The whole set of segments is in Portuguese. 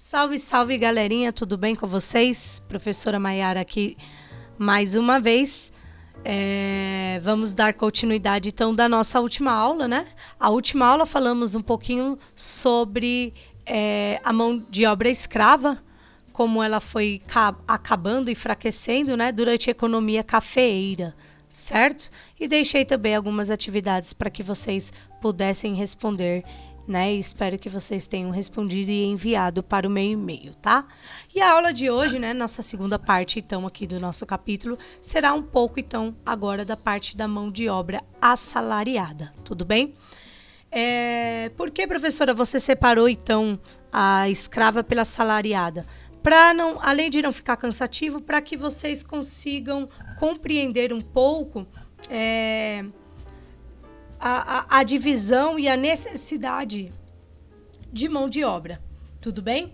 Salve, salve, galerinha, tudo bem com vocês? Professora Maiara aqui mais uma vez. Vamos dar continuidade então da nossa última aula, né? A última aula falamos um pouquinho sobre a mão de obra escrava, como ela foi acabando e enfraquecendo, né, durante a economia cafeeira, certo? E deixei também algumas atividades para que vocês pudessem responder, né? E espero que vocês tenham respondido e enviado para o meu e-mail, tá? E a aula de hoje, né, nossa segunda parte, então, aqui do nosso capítulo, será um pouco, então, agora da parte da mão de obra assalariada, tudo bem? Por que, professora, você separou, então, a escrava pela assalariada? Para não, além de não ficar cansativo, para que vocês consigam compreender um pouco a divisão e a necessidade de mão de obra. Tudo bem?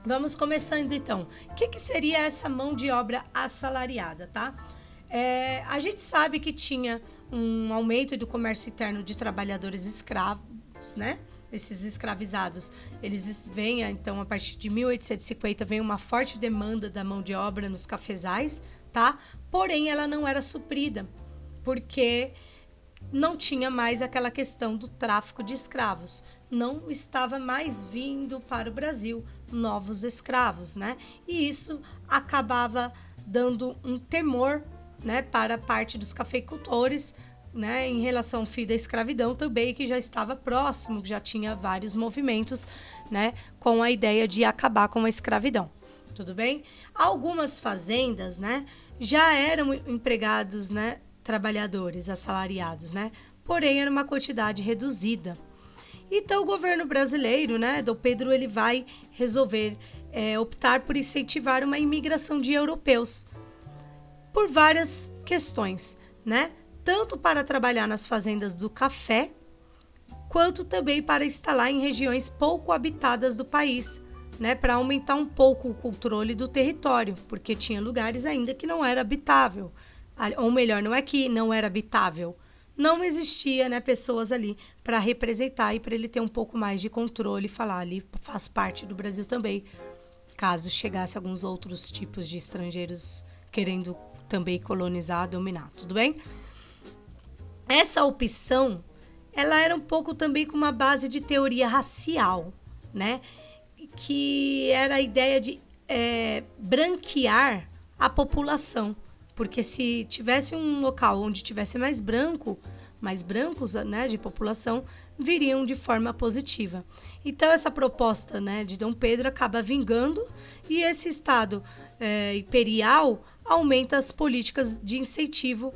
Vamos começando então. O que seria essa mão de obra assalariada, tá? A gente sabe que tinha um aumento do comércio interno de trabalhadores escravos, né? Esses escravizados, eles vêm, então, a partir de 1850, vem uma forte demanda da mão de obra nos cafezais, tá? Porém, ela não era suprida, porque não tinha mais aquela questão do tráfico de escravos. Não estava mais vindo para o Brasil novos escravos, né? E isso acabava dando um temor, né, para parte dos cafeicultores, né, em relação ao fim da escravidão também, que já estava próximo, que já tinha vários movimentos, né, com a ideia de acabar com a escravidão. Tudo bem? Algumas fazendas, né, já eram empregados, né, trabalhadores assalariados, né? Porém, era uma quantidade reduzida. Então, o governo brasileiro, né, Dom Pedro, ele vai resolver optar por incentivar uma imigração de europeus por várias questões, né? Tanto para trabalhar nas fazendas do café, quanto também para instalar em regiões pouco habitadas do país, né, para aumentar um pouco o controle do território, porque tinha lugares ainda que não era habitável. Ou melhor, não é que não era habitável, não existia, né, pessoas ali para representar e para ele ter um pouco mais de controle e falar ali faz parte do Brasil também, caso chegasse alguns outros tipos de estrangeiros querendo também colonizar, dominar, tudo bem? Essa opção, ela era um pouco também com uma base de teoria racial, né, que era a ideia de branquear a população. Porque se tivesse um local onde tivesse mais brancos, né, de população, viriam de forma positiva. Então, essa proposta, né, de Dom Pedro acaba vingando e esse Estado imperial aumenta as políticas de incentivo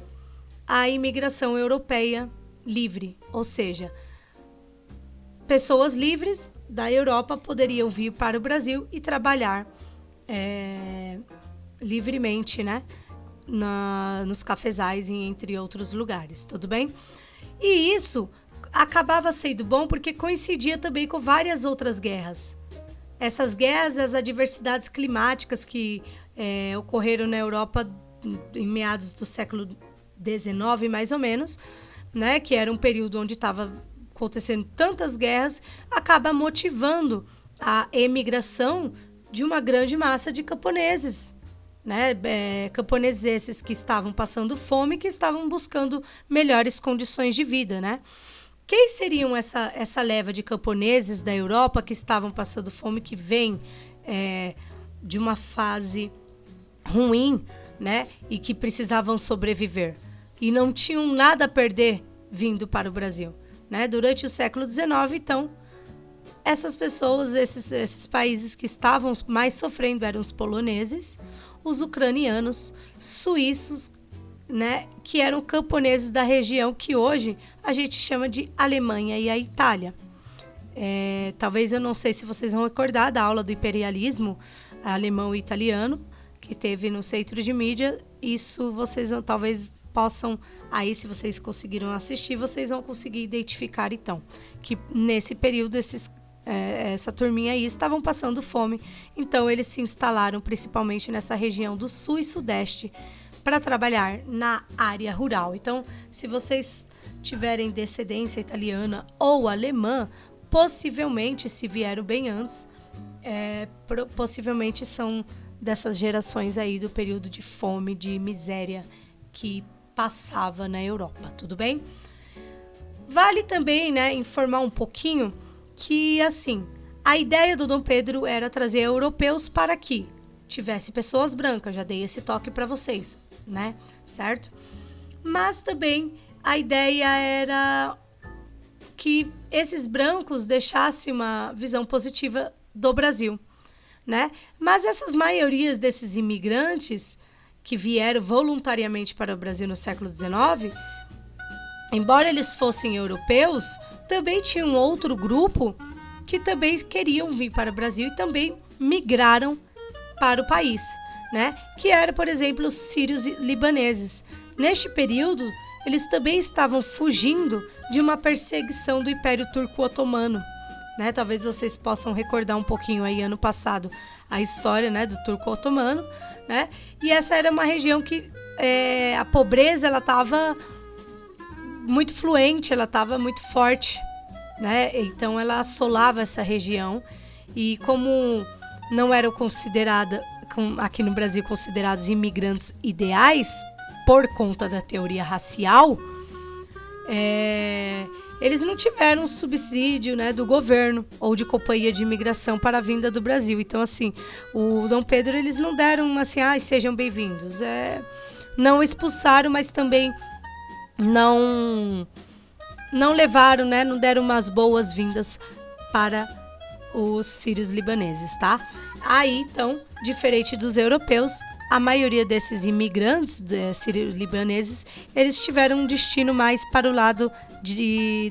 à imigração europeia livre. Ou seja, pessoas livres da Europa poderiam vir para o Brasil e trabalhar livremente, né? Nos cafezais e entre outros lugares, tudo bem? E isso acabava sendo bom porque coincidia também com várias outras guerras. Essas guerras, as adversidades climáticas que ocorreram na Europa em meados do século XIX, mais ou menos, né? Que era um período onde estava acontecendo tantas guerras, acaba motivando a emigração de uma grande massa de camponeses, né, camponeses esses que estavam passando fome, que estavam buscando melhores condições de vida, né? Quem seriam essa leva de camponeses da Europa que estavam passando fome, que vem de uma fase ruim, né, e que precisavam sobreviver e não tinham nada a perder vindo para o Brasil, né? Durante o século XIX, então, essas pessoas, esses países que estavam mais sofrendo eram os poloneses, os ucranianos, suíços, né, que eram camponeses da região que hoje a gente chama de Alemanha e a Itália. Talvez, eu não sei se vocês vão recordar da aula do imperialismo alemão e italiano, que teve no Centro de Mídia. Isso vocês talvez possam, aí se vocês conseguiram assistir, vocês vão conseguir identificar então, que nesse período essa turminha aí estavam passando fome, então eles se instalaram principalmente nessa região do sul e sudeste para trabalhar na área rural. Então, se vocês tiverem descendência italiana ou alemã, possivelmente, se vieram bem antes, possivelmente são dessas gerações aí do período de fome, de miséria que passava na Europa, tudo bem? Vale também, né, informar um pouquinho que, assim, a ideia do Dom Pedro era trazer europeus para que tivesse pessoas brancas, já dei esse toque para vocês, né, certo? Mas também a ideia era que esses brancos deixassem uma visão positiva do Brasil, né? Mas essas maiorias desses imigrantes que vieram voluntariamente para o Brasil no século XIX, embora eles fossem europeus, também tinha um outro grupo que também queriam vir para o Brasil e também migraram para o país, né? Que era, por exemplo, os sírios libaneses. Neste período, eles também estavam fugindo de uma perseguição do Império Turco-Otomano, né? Talvez vocês possam recordar um pouquinho aí, ano passado, a história, né, do Turco-Otomano, né? E essa era uma região que a pobreza ela estava muito fluente, ela estava muito forte, né? Então ela assolava essa região e como não eram aqui no Brasil considerados imigrantes ideais por conta da teoria racial, eles não tiveram subsídio, né, do governo ou de companhia de imigração para a vinda do Brasil. Então, assim, o Dom Pedro, eles não deram assim, sejam bem-vindos. Não expulsaram, mas também não levaram, né, não deram umas boas-vindas para os sírios libaneses, tá? Aí, então, diferente dos europeus, a maioria desses imigrantes sírio-libaneses, eles tiveram um destino mais para o lado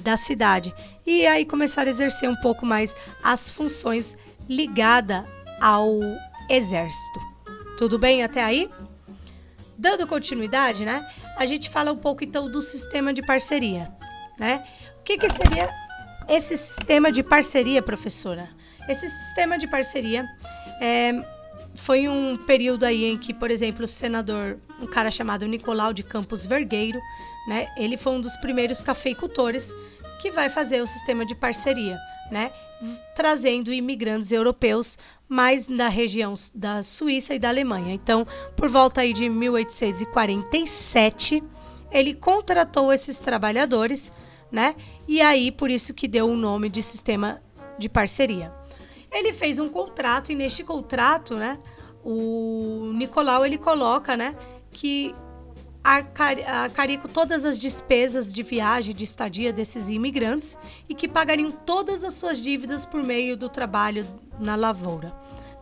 da cidade. E aí começaram a exercer um pouco mais as funções ligadas ao exército. Tudo bem até aí? Dando continuidade, né? A gente fala um pouco então do sistema de parceria, né? O que seria esse sistema de parceria, professora? Esse sistema de parceria foi um período aí em que, por exemplo, o senador, um cara chamado Nicolau de Campos Vergueiro, né? Ele foi um dos primeiros cafeicultores que vai fazer o sistema de parceria, né? Trazendo imigrantes europeus mais da região da Suíça e da Alemanha. Então, por volta aí de 1847, ele contratou esses trabalhadores, né? E aí, por isso que deu o nome de sistema de parceria. Ele fez um contrato e neste contrato, né, o Nicolau ele coloca, né, que arcaria com todas as despesas de viagem, de estadia desses imigrantes e que pagariam todas as suas dívidas por meio do trabalho na lavoura,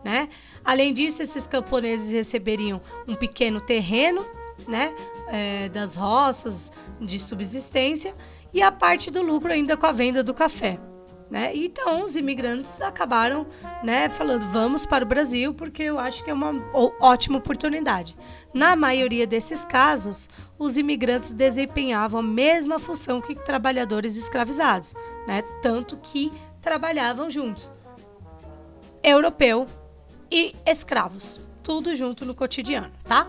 né? Além disso, esses camponeses receberiam um pequeno terreno, né, das roças de subsistência e a parte do lucro ainda com a venda do café. Né? Então, os imigrantes acabaram, né, falando, vamos para o Brasil, porque eu acho que é uma ótima oportunidade. Na maioria desses casos, os imigrantes desempenhavam a mesma função que trabalhadores escravizados, né? Tanto que trabalhavam juntos. Europeu e escravos, tudo junto no cotidiano, tá?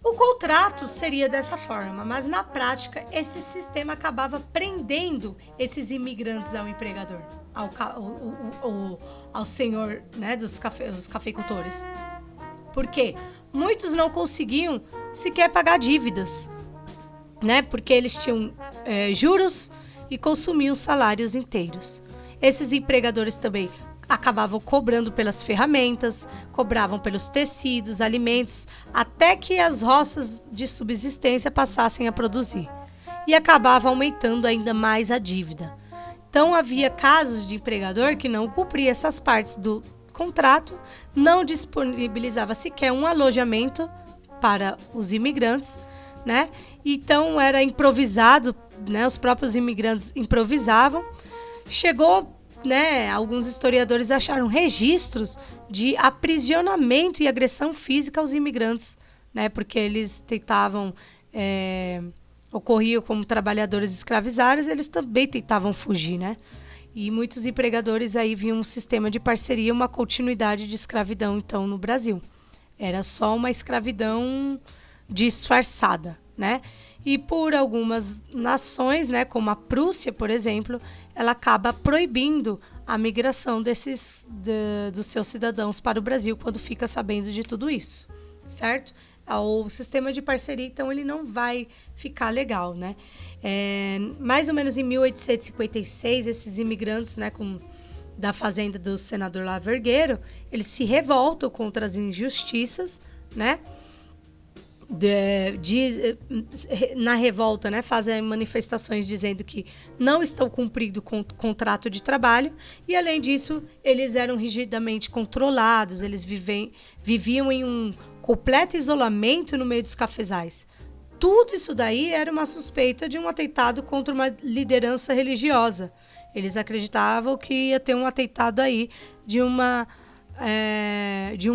O contrato seria dessa forma, mas na prática esse sistema acabava prendendo esses imigrantes ao empregador, ao senhor, né, dos cafeicultores. Por quê? Muitos não conseguiam sequer pagar dívidas, né, porque eles tinham juros e consumiam salários inteiros. Esses empregadores também acabavam cobrando pelas ferramentas, cobravam pelos tecidos, alimentos, até que as roças de subsistência passassem a produzir. E acabava aumentando ainda mais a dívida. Então, havia casos de empregador que não cumpria essas partes do contrato, não disponibilizava sequer um alojamento para os imigrantes, né? Então, era improvisado, né? Os próprios imigrantes improvisavam. Chegou, né, alguns historiadores acharam registros de aprisionamento e agressão física aos imigrantes, né, porque eles tentavam, ocorriam como trabalhadores escravizados, eles também tentavam fugir, né? E muitos empregadores aí viam um sistema de parceria, uma continuidade de escravidão, então, no Brasil. Era só uma escravidão disfarçada, né? E por algumas nações, né, como a Prússia, por exemplo, ela acaba proibindo a migração dos seus cidadãos para o Brasil quando fica sabendo de tudo isso, certo? O sistema de parceria, então, ele não vai ficar legal, né? Mais ou menos em 1856, esses imigrantes, né, da fazenda do senador Lá Vergueiro, eles se revoltam contra as injustiças, né? Na revolta, né, fazem manifestações dizendo que não estão cumprindo com o contrato de trabalho e, além disso, eles eram rigidamente controlados, eles viviam em um completo isolamento no meio dos cafezais. Tudo isso daí era uma suspeita de um atentado contra uma liderança religiosa. Eles acreditavam que ia ter um atentado aí de um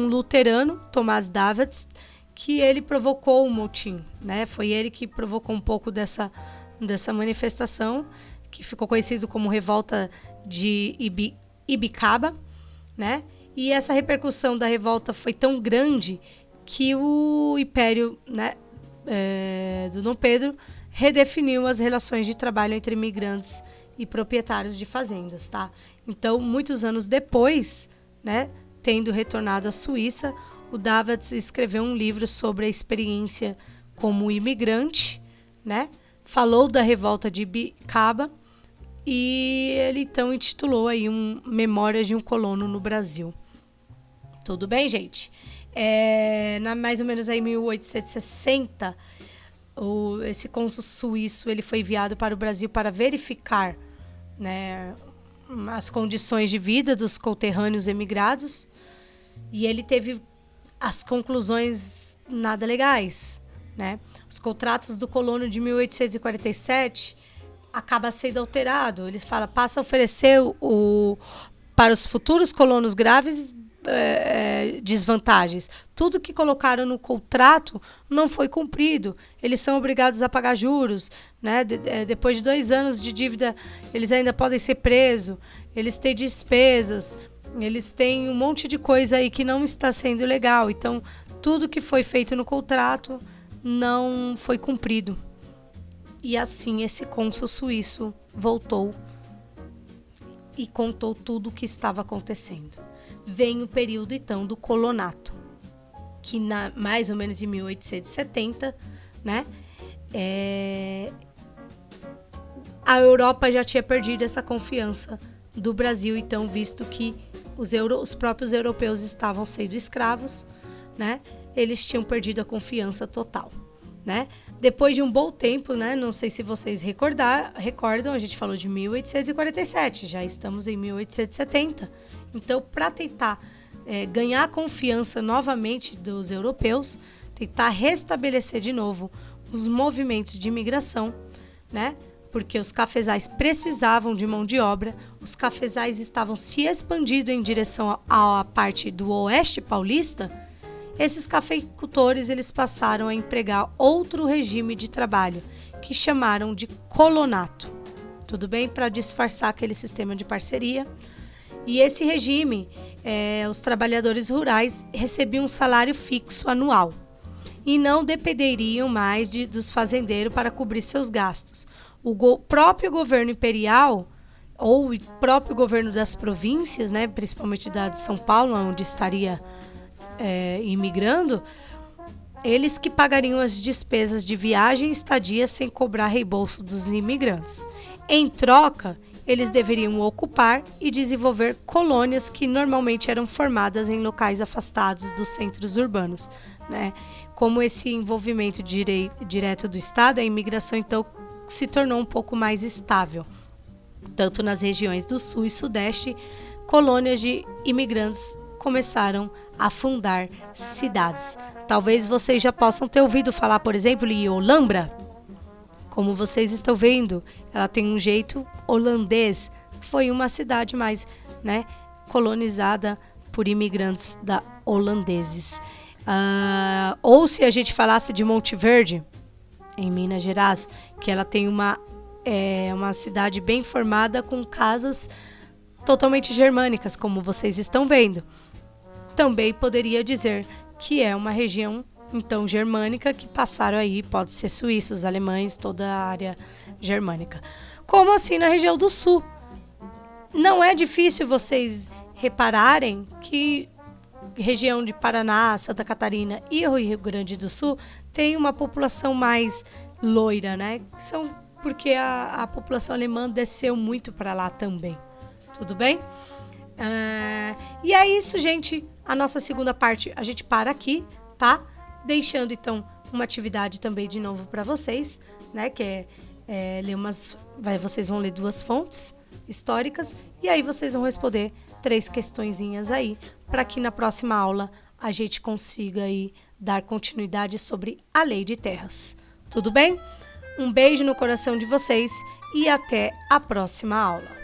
luterano, Tomás Davids, que ele provocou o motim, né? Foi ele que provocou um pouco dessa manifestação, que ficou conhecido como Revolta de Ibicaba, né? E essa repercussão da revolta foi tão grande que o Império, né, do Dom Pedro redefiniu as relações de trabalho entre imigrantes e proprietários de fazendas, tá? Então, muitos anos depois, né, tendo retornado à Suíça, o Davids escreveu um livro sobre a experiência como imigrante, né? Falou da revolta de Ibicaba e ele então intitulou aí Memórias de um Colono no Brasil. Tudo bem, gente? Mais ou menos aí 1860, esse cônsul suíço ele foi enviado para o Brasil para verificar, né, as condições de vida dos conterrâneos emigrados, e ele teve as conclusões nada legais, né? Os contratos do colono de 1847 acaba sendo alterado. Ele fala, passa a oferecer para os futuros colonos graves desvantagens. Tudo que colocaram no contrato não foi cumprido. Eles são obrigados a pagar juros, né? Depois de 2 anos de dívida, eles ainda podem ser presos. Eles têm despesas. Eles têm um monte de coisa aí que não está sendo legal. Então, tudo que foi feito no contrato não foi cumprido. E assim, esse cônsul suíço voltou e contou tudo o que estava acontecendo. Vem o período, então, do colonato, que mais ou menos em 1870, né, a Europa já tinha perdido essa confiança do Brasil, então, visto que os próprios europeus estavam sendo escravos, né, eles tinham perdido a confiança total, né? Depois de um bom tempo, né, não sei se vocês recordam, a gente falou de 1847, já estamos em 1870. Então, para tentar ganhar a confiança novamente dos europeus, tentar restabelecer de novo os movimentos de imigração, né? Porque os cafezais precisavam de mão de obra, os cafezais estavam se expandindo em direção à parte do oeste paulista. Esses cafeicultores eles passaram a empregar outro regime de trabalho, que chamaram de colonato. Tudo bem? Para disfarçar aquele sistema de parceria. E esse regime, os trabalhadores rurais recebiam um salário fixo anual e não dependeriam mais dos fazendeiros para cobrir seus gastos. O próprio governo imperial ou o próprio governo das províncias, né, principalmente da de São Paulo, onde estaria imigrando, eles que pagariam as despesas de viagem e estadia sem cobrar reembolso dos imigrantes. Em troca, eles deveriam ocupar e desenvolver colônias que normalmente eram formadas em locais afastados dos centros urbanos, né? Como esse envolvimento direto do Estado, a imigração então se tornou um pouco mais estável. Tanto nas regiões do Sul e Sudeste, colônias de imigrantes começaram a fundar cidades. Talvez vocês já possam ter ouvido falar, por exemplo, em Olambra. Como vocês estão vendo, ela tem um jeito holandês. Foi uma cidade mais, né, colonizada por imigrantes holandeses. Ou se a gente falasse de Monte Verde, em Minas Gerais, que ela tem uma cidade bem formada com casas totalmente germânicas, como vocês estão vendo. Também poderia dizer que é uma região então germânica que passaram aí, pode ser suíços, alemães, toda a área germânica. Como assim na região do Sul? Não é difícil vocês repararem que região de Paraná, Santa Catarina e o Rio Grande do Sul tem uma população mais loira, né? Porque a população alemã desceu muito para lá também. Tudo bem? E é isso, gente. A nossa segunda parte a gente para aqui, tá? Deixando então uma atividade também de novo para vocês, né? Que é ler vocês vão ler 2 fontes históricas e aí vocês vão responder 3 questõezinhas aí, para que na próxima aula a gente consiga aí dar continuidade sobre a Lei de Terras. Tudo bem? Um beijo no coração de vocês e até a próxima aula.